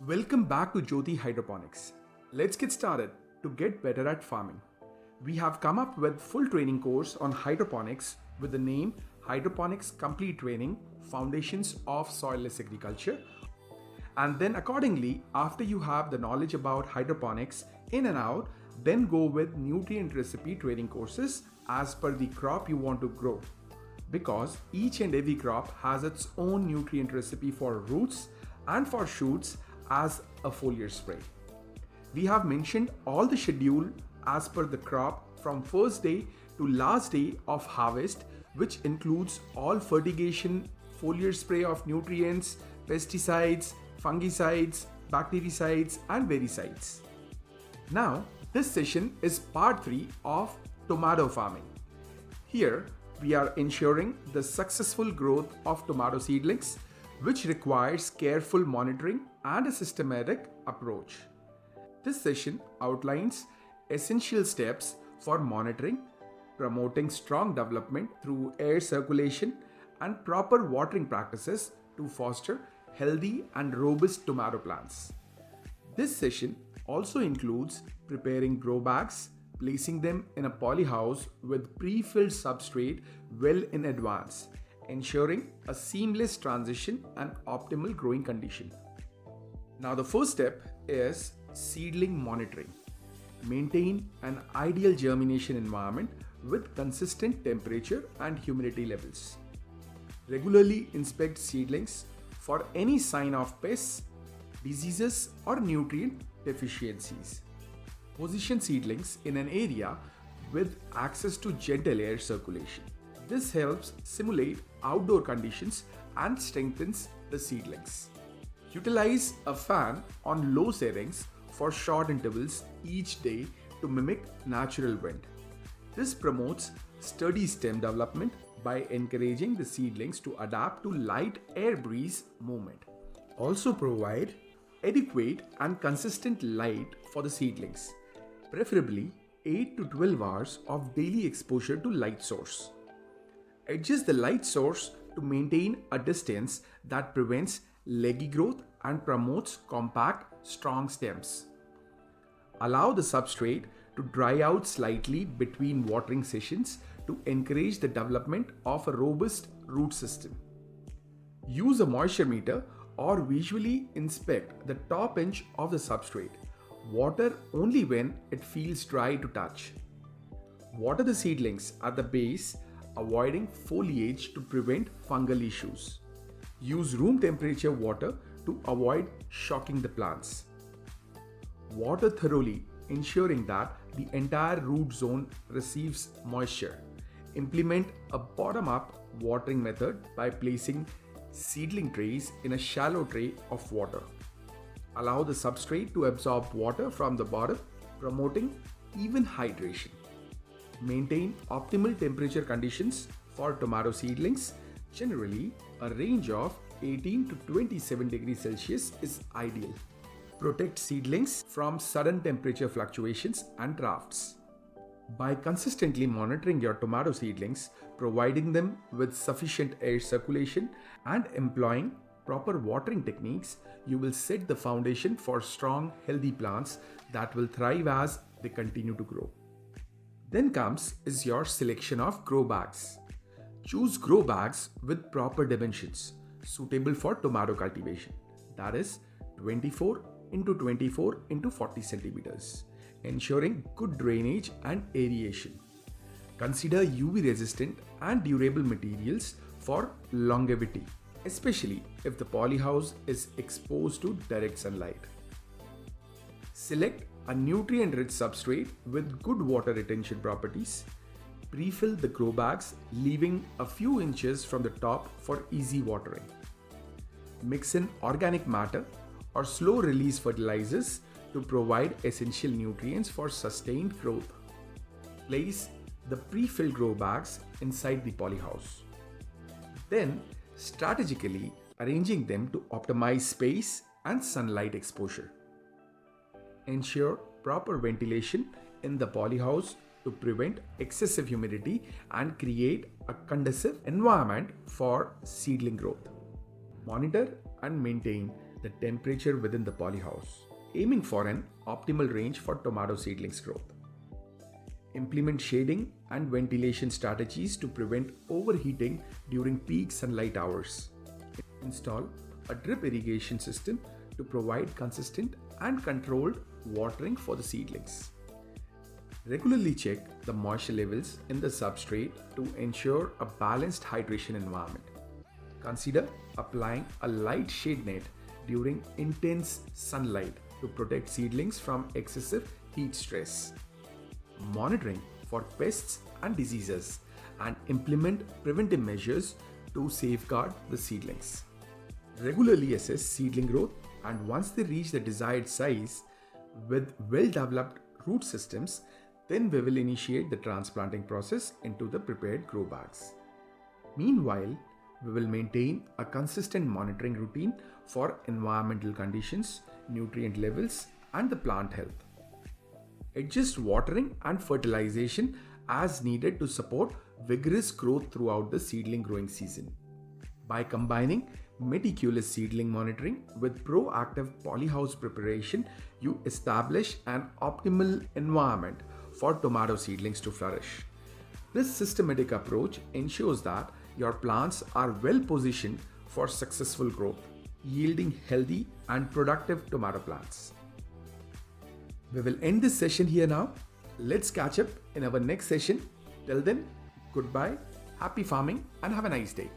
Welcome back to Jyoti Hydroponics. Let's get started to get better at farming. We have come up with full training course on hydroponics with the name Hydroponics Complete Training Foundations of Soilless Agriculture. And then accordingly, after you have the knowledge about hydroponics in and out, then go with nutrient recipe training courses as per the crop you want to grow. Because each and every crop has its own nutrient recipe for roots and for shoots as a foliar spray. We have mentioned all the schedule as per the crop from first day to last day of harvest, which includes all fertigation, foliar spray of nutrients, pesticides, fungicides, bactericides and weedicides. Now, this session is part 3 of tomato farming. Here, we are ensuring the successful growth of tomato seedlings, which requires careful monitoring and a systematic approach. This session outlines essential steps for monitoring, promoting strong development through air circulation and proper watering practices to foster healthy and robust tomato plants. This session also includes preparing grow bags, placing them in a polyhouse with pre-filled substrate well in advance, ensuring a seamless transition and optimal growing condition. Now the first step is seedling monitoring. Maintain an ideal germination environment with consistent temperature and humidity levels. Regularly inspect seedlings for any sign of pests, diseases or nutrient deficiencies. Position seedlings in an area with access to gentle air circulation. This helps simulate outdoor conditions and strengthens the seedlings. Utilize a fan on low settings for short intervals each day to mimic natural wind. This promotes sturdy stem development by encouraging the seedlings to adapt to light air breeze movement. Also provide adequate and consistent light for the seedlings, preferably 8 to 12 hours of daily exposure to light source. Adjust the light source to maintain a distance that prevents leggy growth and promotes compact, strong stems. Allow the substrate to dry out slightly between watering sessions to encourage the development of a robust root system. Use a moisture meter or visually inspect the top edge of the substrate. Water only when it feels dry to touch. Water the seedlings at the base, avoiding foliage to prevent fungal issues. Use room temperature water to avoid shocking the plants. Water thoroughly, ensuring that the entire root zone receives moisture. Implement a bottom-up watering method by placing seedling trays in a shallow tray of water. Allow the substrate to absorb water from the bottom, promoting even hydration. Maintain optimal temperature conditions for tomato seedlings. Generally, a range of 18 to 27 degrees Celsius is ideal. Protect seedlings from sudden temperature fluctuations and drafts. By consistently monitoring your tomato seedlings, providing them with sufficient air circulation, and employing proper watering techniques, you will set the foundation for strong, healthy plants that will thrive as they continue to grow. Then comes is your selection of grow bags. Choose grow bags with proper dimensions suitable for tomato cultivation, that is 24 into 24 into 40 centimeters, ensuring good drainage and aeration. Consider UV resistant and durable materials for longevity, especially if the polyhouse is exposed to direct sunlight. Select a nutrient-rich substrate with good water retention properties. Pre-fill the grow bags, leaving a few inches from the top for easy watering. Mix in organic matter or slow-release fertilizers to provide essential nutrients for sustained growth. Place the pre-filled grow bags inside the polyhouse. Then, strategically arranging them to optimize space and sunlight exposure. Ensure proper ventilation in the polyhouse to prevent excessive humidity and create a conducive environment for seedling growth. Monitor and maintain the temperature within the polyhouse, aiming for an optimal range for tomato seedlings growth. Implement shading and ventilation strategies to prevent overheating during peak sunlight hours. Install a drip irrigation system to provide consistent and controlled watering for the seedlings. Regularly check the moisture levels in the substrate to ensure a balanced hydration environment. Consider applying a light shade net during intense sunlight to protect seedlings from excessive heat stress. Monitoring for pests and diseases, and implement preventive measures to safeguard the seedlings. Regularly assess seedling growth, and once they reach the desired size with well-developed root systems, then we will initiate the transplanting process into the prepared grow bags. Meanwhile, we will maintain a consistent monitoring routine for environmental conditions, nutrient levels, and the plant health. Adjust watering and fertilization as needed to support vigorous growth throughout the seedling growing season. By combining meticulous seedling monitoring with proactive polyhouse preparation, you establish an optimal environment for tomato seedlings to flourish. This systematic approach ensures that your plants are well positioned for successful growth, yielding healthy and productive tomato plants. We will end this session here now. Let's catch up in our next session. Till then, goodbye, happy farming, and have a nice day.